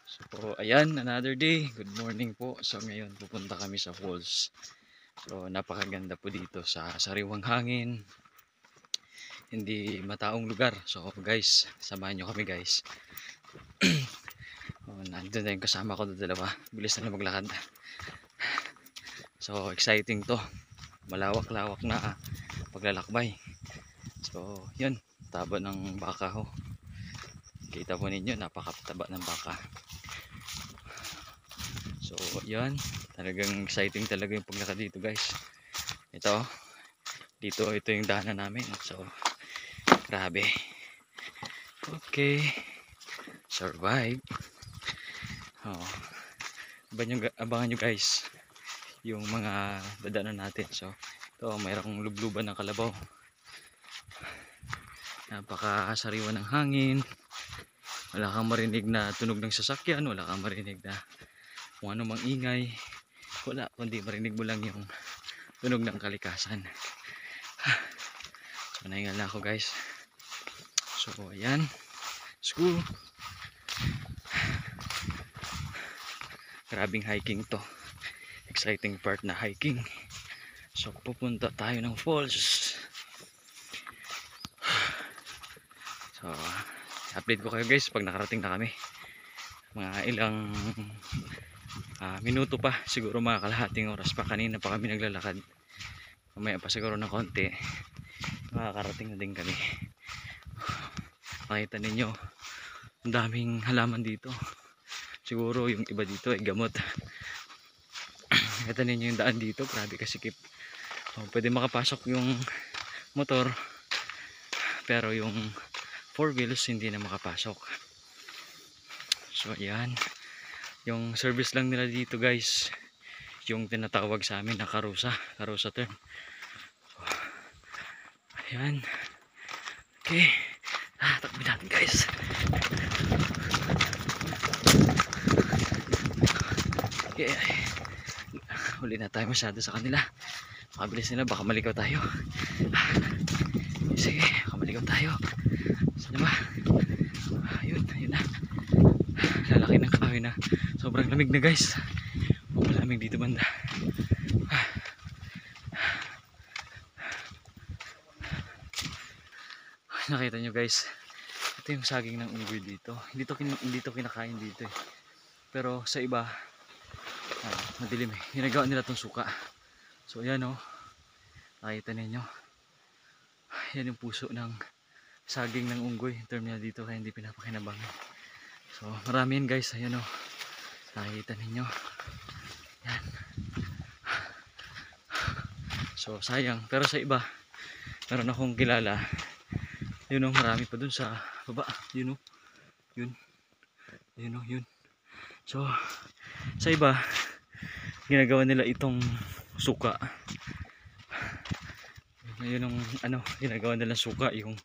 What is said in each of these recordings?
So, ayan, another day. Good morning po. So, ngayon pupunta kami sa falls. So, napakaganda po dito sa sariwang hangin. Hindi mataong lugar. So, guys, samahan nyo kami, guys. Nandun na yung kasama ko na dalawa. Bilis na maglakad. So, exciting to. Malawak-lawak na paglalakbay. So, yun. Taba ng baka ho. Kita po ninyo, napakataba ng baka. So, yan. Talagang exciting talaga yung paglakad dito, guys. Ito yung daanan namin. So, grabe. Okay. Survive. Oh. Abangan nyo guys yung mga dadaanan natin. So, ito mayroong lubluban ng kalabaw. Napakasariwa ng hangin. Wala kang marinig na tunog ng sasakyan. Wala kang marinig na kung ano mang ingay. Wala, kundi marinig mo lang yung tunog ng kalikasan. So, nahingal na ako guys. So, ayan. School. Grabing hiking to. Exciting part na hiking. So, pupunta tayo ng falls. So, update ko kayo guys pag nakarating na kami. Mga ilang minuto pa. Siguro mga kalahating oras pa. Kanina pa kami naglalakad. Mamaya pa siguro ng konti. Makakarating na din kami. Makita ninyo, ang daming halaman dito. Siguro yung iba dito ay gamot. Nakita ninyo yung daan dito, grabe kasikip. Pwede makapasok yung motor, pero yung 4 wheels hindi na makapasok. So ayan, yung service lang nila dito guys, yung tinatawag sa amin na karusa term. So, ayan. Okay, takbo natin guys. Okay, huli na tayo masyado sa kanila. Makabilis nila, baka maligaw tayo. Sige, baka maligaw tayo. Saan ba? Ayun na. Lalaki ng kahoy na. Sobrang lamig na guys. Malamig dito banda. Nakita nyo guys, ito yung saging ng unggoy dito. Hindi to kinakain dito eh. Pero sa iba, madilim eh. Ginagawa nila tong suka. So ayan o. Nakita ninyo. Yan yung puso ng saging ng unggoy. Term niya dito kaya hindi pinapakinabangan. So marami yan guys. Ayan o. Nakita ninyo. Yan. So sayang. Pero sa iba, meron akong kilala. Yun o, marami pa dun sa baba. Yun o. Yun. Yun o, yun. So, sa iba, ginagawa nila itong suka. Yun ang ginagawa nila suka, yung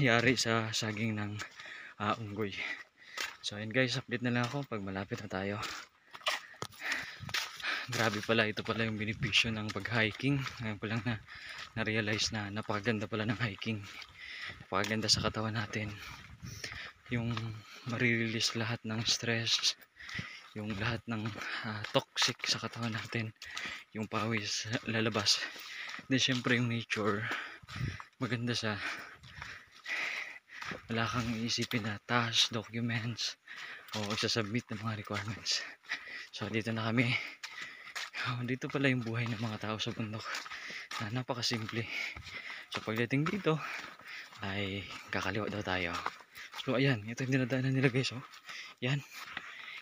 yari sa saging ng unggoy. So ayun guys, update na lang ako pag malapit na tayo. Grabe pala, ito pala yung benepisyo ng pag-hiking. Ngayon ko lang na-realize na napakaganda pala ng hiking. Napakaganda sa katawan natin. Yung marirelease lahat ng stress, yung lahat ng toxic sa katawan natin, yung pawis lalabas. Then syempre yung nature, maganda siya. Wala kang iisipin na task, documents, o isasubmit ng mga requirements. So dito na kami. Dito pala yung buhay ng mga tao sa bundok, na napakasimple. So pagdating dito ay kakaliwa daw tayo. So ayan, ito yung dinadaanan nila guys oh. Yan,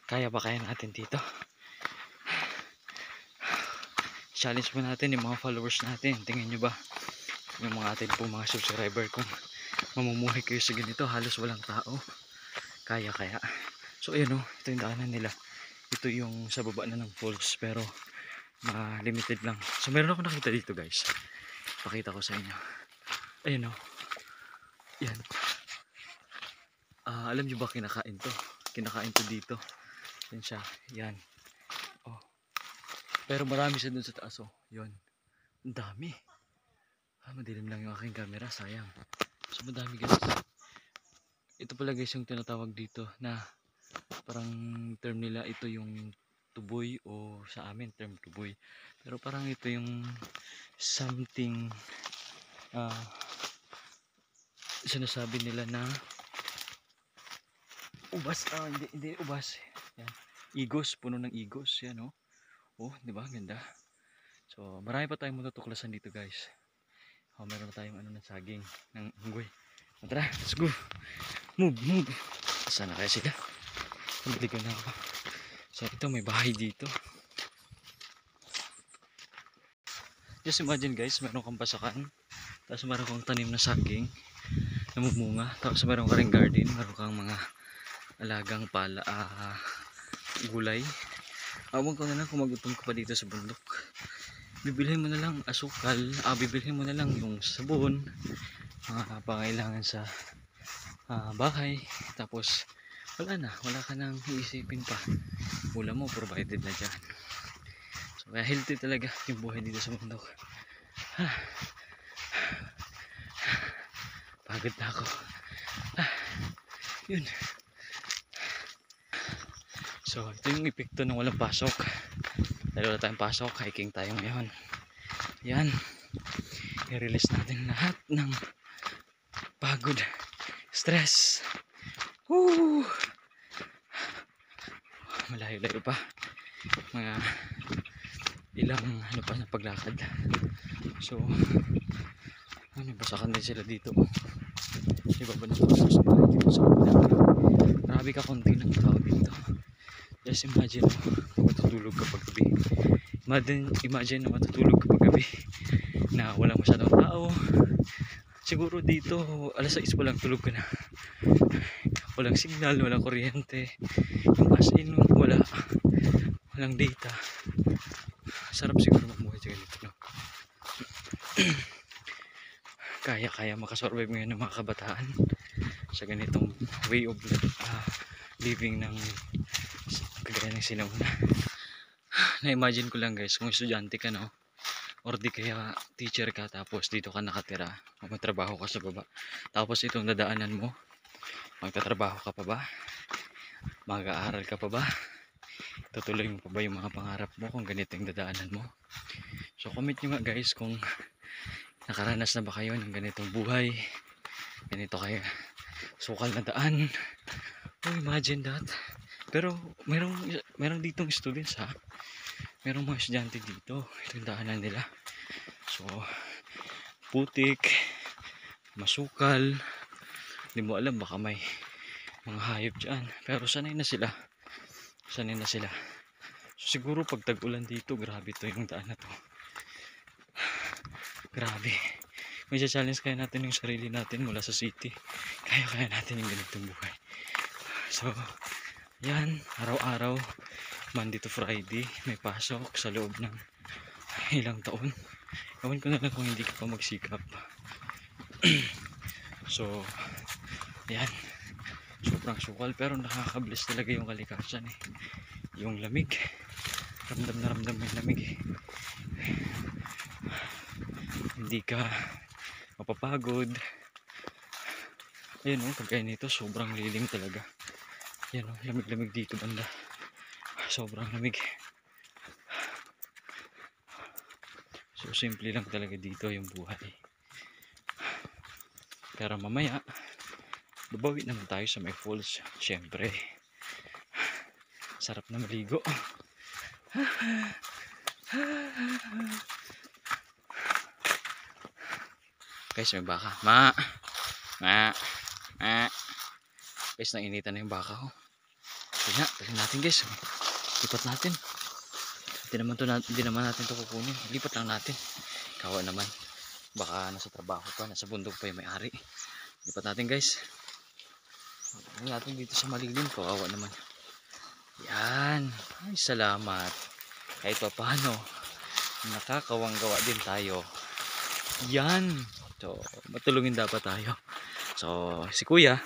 kaya natin dito. Challenge mo natin yung mga followers natin. Tingnan nyo ba yung mga atin po mga subscriber, kung mamumuhay kayo sa ganito, halos walang tao, kaya. So ayan oh, ito yung daanan nila. Ito yung sa baba na ng falls, pero limited lang. So meron ako nakita dito guys, pakita ko sa inyo. Ayan oh, yan. Alam nyo ba kinakain to dito. Yan siya, yan oh. Pero marami siya dun sa taas oh. Yun, ang dami. Madilim lang yung aking camera, sayang. So madami guys. Ito pala guys yung tinatawag dito na parang term nila ito yung tuboy, o sa amin term tuboy. Pero parang ito yung something ah, sinasabi nila na ubas, hindi ubas. Yan. Igos, puno ng igos, yan oh. Oh, 'di ba? Ganda. So, marami pa tayong matutuklasan dito, guys. Oh, meron pa tayong ano ng saging ng unggoy. Tara, let's go. Move. Saan na kaya sila? Naligaw na ako. So, ito may bahay dito. Just imagine, guys, meron kang pasakan. Tapos meron kang tanim na saging. Namumunga. Tapos meron ka ring garden. Meron kang mga alagang gulay. Awag ko na lang kung magutom ka pa dito sa bundok. Bibilhin mo na lang asukal. Bibilhin mo na lang yung sabon. Mga pangailangan sa bahay. Tapos wala ka nang iisipin pa. Ulam mo provided na dyan. So kaya healthy talaga yung buhay dito sa bundok. Pagod na ako. Yun. So ito yung epekto ng walang pasok. Dahil wala tayong pasok, hiking tayo ngayon. Yan. I-release natin lahat ng pagod, stress. Woo! Malayo-layo pa. Mga ilang pa na paglakad. So basakan din sila dito. Iba ba na dito sa kabila. Grabe ka konti ng tao dito. Just imagine matutulog kapag gabi. Imagine na matutulog kapag gabi na walang masyadong tao. Siguro dito alas 6 pa lang tulog ka na. Walang signal, walang kuryente. Yung as in walang data. Sarap siguro mamuhay sa ganito, no? Kaya makasurvive ngayon ng mga kabataan sa ganitong way of living ng kagaya ng sinauna. Na-imagine ko lang, guys, kung estudyante ka, no, or di kaya teacher ka, tapos dito ka nakatira o magtrabaho ka sa baba, tapos itong dadaanan mo, magtatrabaho ka pa ba, mag-aaral ka pa ba, tutuloy mo pa ba yung mga pangarap mo kung ganito yung dadaanan mo? So comment nyo nga, guys, kung nakaranas na ba kayo ng ganitong buhay, ganito kayo sukal na daan. Oh, imagine that. Pero merong ditong students, ha, merong mga estudyante dito, ito yung daanan nila. So putik, masukal, hindi mo alam, baka may mga hayop dyan, pero sanay na sila. So siguro pag tag-ulan dito, grabe to yung daan na to. Grabe. May challenge kaya natin yung sarili natin mula sa city. Kaya natin yung ganitong buhay. So yan, araw-araw, Monday to Friday, may pasok sa loob ng ilang taon. Ewan ko na lang kung hindi ka pa magsikap. So yan, sobrang sukal, pero nakaka-bless talaga yung kalikasan, eh. Yung lamig, ramdam na ramdam yung lamig, eh. Hindi ka mapapagod. Ayun, kagaya nito, sobrang lilim talaga. Yan, lamig-lamig dito banda. Sobrang lamig. So simple lang talaga dito yung buhay. Pero mamaya babawi naman tayo sa may falls. Syempre, sarap na maligo. Guys, may baka. Ma. Guys, nainitan na yung baka ko. Tignan natin, guys. Lipat natin. Hindi naman natin ito kukunin. Lipat lang natin. Kawa naman. Baka nasa trabaho pa, nasa bundok pa yung may-ari. Lipat natin, guys. Lipat natin dito sa malilim. Kawawa naman. Yan. Ay, salamat. Kahit pa paano, nakakawanggawa din tayo. Yan. So, matulungin dapat tayo. So, si kuya,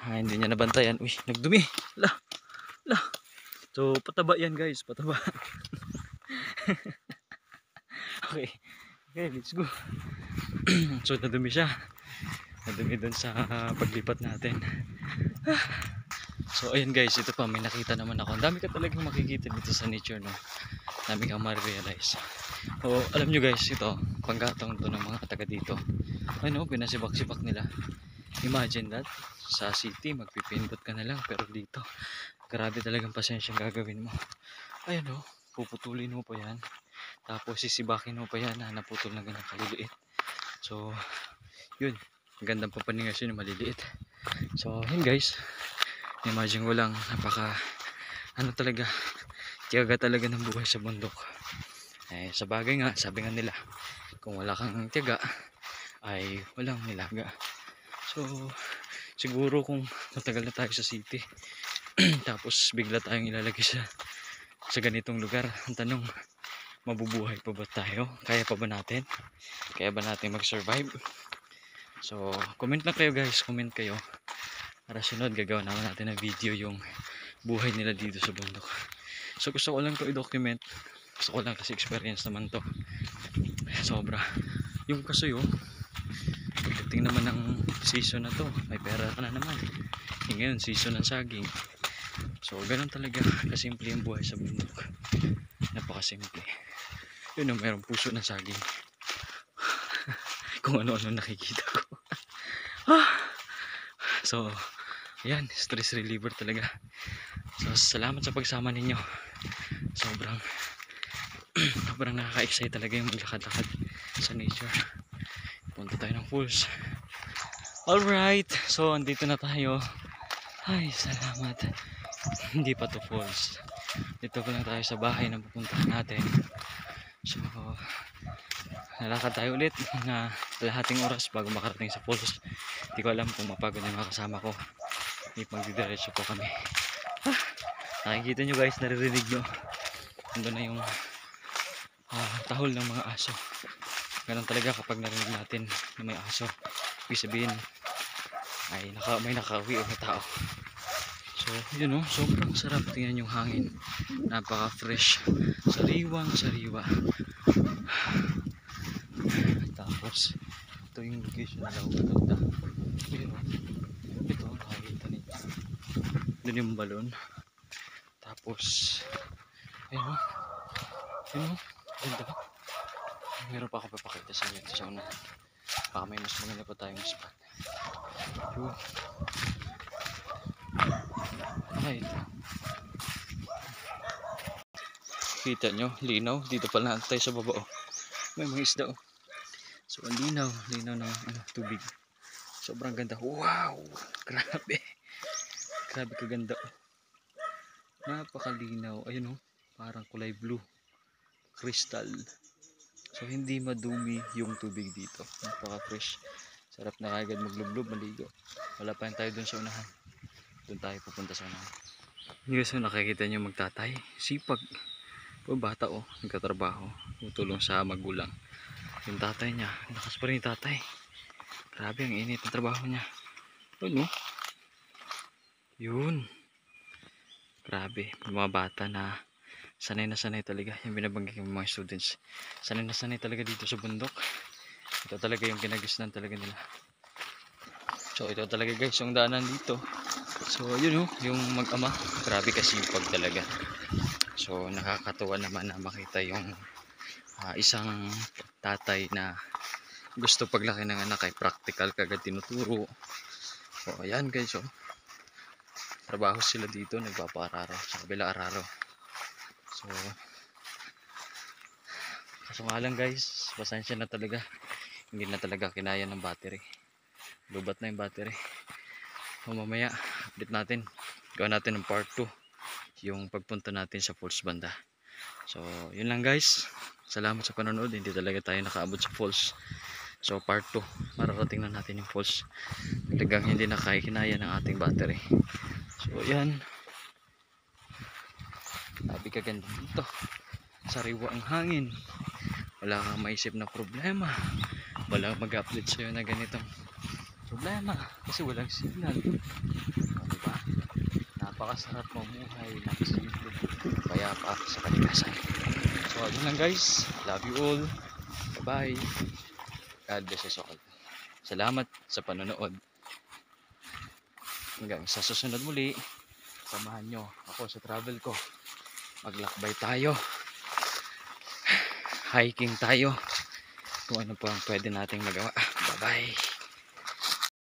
hindi niya nabantayan. Uy, nagdumi. La. So, pataba yan, guys. Pataba. Okay, let's go. So, nadumi siya. Nadumi dun sa paglipat natin. So ayun guys, ito pa, may nakita naman ako. Ang dami ka talagang makikita dito sa nature, no? Dami kang ma-realize. So alam nyo guys, ito panggatong to ng mga taga dito. Ano, pinasibak-sibak nila. Imagine that, sa city magpipindot ka na lang, pero dito grabe talagang pasensyang gagawin mo. Ayun o, puputulin mo pa yan, tapos sisibakin mo pa yan na naputol na ganang kaliliit. So yun, ang gandang papaningasyon yung maliliit. So yun guys, imagine ko lang, napaka ano talaga, tiyaga talaga ng buhay sa bundok. Sa bagay nga, sabi nga nila, kung wala kang tiyaga ay walang nilaga. So siguro kung matagal na tayo sa city tapos bigla tayong ilalagay sa ganitong lugar, ang tanong, mabubuhay pa ba tayo? Kaya pa ba natin? Kaya ba natin mag-survive? So comment lang kayo guys, comment kayo para sunod gagawa naman natin ng video yung buhay nila dito sa bundok. So gusto ko lang to i-document, gusto ko lang kasi experience naman to sobra. Yung kasi pagdating naman ng season na to, may pera ka na naman. Ngayon season ng saging. So ganun talaga kasimple yung buhay sa bundok, napakasimple. Yun, mayroong puso ng saging. Kung ano-ano nakikita ko. So yan, stress reliever talaga. So salamat sa pagsama ninyo. Sobrang sobrang nakaka-excite talaga yung maglakad-lakad sa nature. Punta tayo ng falls. Alright, so andito na tayo. Ay, salamat. Hindi pa to falls. Dito pa lang tayo sa bahay na pupuntahan natin. So nalakad tayo ulit na kalahating oras bago makarating sa falls. Hindi ko alam kung mapagod yung mga kasama ko. Hindi magdidiretso po kami. Nakikita nyo guys, naririnig nyo. Nandun na yung tahol ng mga aso. Ganun talaga kapag narinig natin na may aso, ibig sabihin ay may nakauwi o may tao. So yun sobrang sarap. Tingnan yung hangin, napaka fresh, sariwang sariwa. Tapos ito yung location na maganda. Ito nakikita nito, dun yung balon. Tapos ayun ganda. Meron pa ako papakita sa inyo sa una, baka may mas maganda pa tayong spot. Yun. Ay, kita nyo, linaw. Dito pala tayo sa baba may mga isda So ang linaw ng tubig. Sobrang ganda. Wow, grabe kaganda. Napakalinaw. Ayun parang kulay blue, crystal. So hindi madumi yung tubig dito, napaka fresh. Sarap na agad maglublob, maligo. Wala pa tayo dun sa unahan, dun tayo pupunta sa unahan. Yung guys, nakikita nyo magtatay, sipag po, bata nagkatrabaho, tutulong sa magulang. Yung tatay niya, lakas pa rin yung tatay. Grabe, ang init ng trabaho niya. Yun, grabe. Yung mga bata na sanay na sanay talaga, yung binabanggit ng mga students, sanay na sanay talaga dito sa bundok. Ito talaga yung kinagisnan talaga nila. So ito talaga guys yung daanan dito. So yun yung mag-ama, grabe kasipag talaga. So nakakatuwa naman na makita yung isang tatay na gusto paglaki ng anak ay practical kagad tinuturo. So ayan guys, trabaho sila dito, nagpapaararo sa kabila araro. So kaso nga lang guys, pasensya na talaga, hindi na talaga kinaya ng battery, lubat na yung battery. So mamaya update natin, gawin natin ng part 2 yung pagpunta natin sa falls banda. So yun lang guys, salamat sa panonood. Hindi talaga tayo nakaabot sa falls, so part 2 mararating na natin yung falls. Talagang hindi na kinaya ng ating battery. So yan, sabi kaganda dito, sariwa ang hangin, wala kang maisip na problema, wala mag-update sa'yo na ganitong problema kasi walang signal. Diba? Napakasarap mamuhay, nakasimple, kaya pa sa kalikasan. So yun lang guys, love you all, bye bye, God bless us all. Salamat sa panonood, hanggang sa susunod muli. samahan nyo ako sa travel ko. Maglakbay tayo, hiking tayo, kung ano pa ang pwede nating magawa. Bye bye.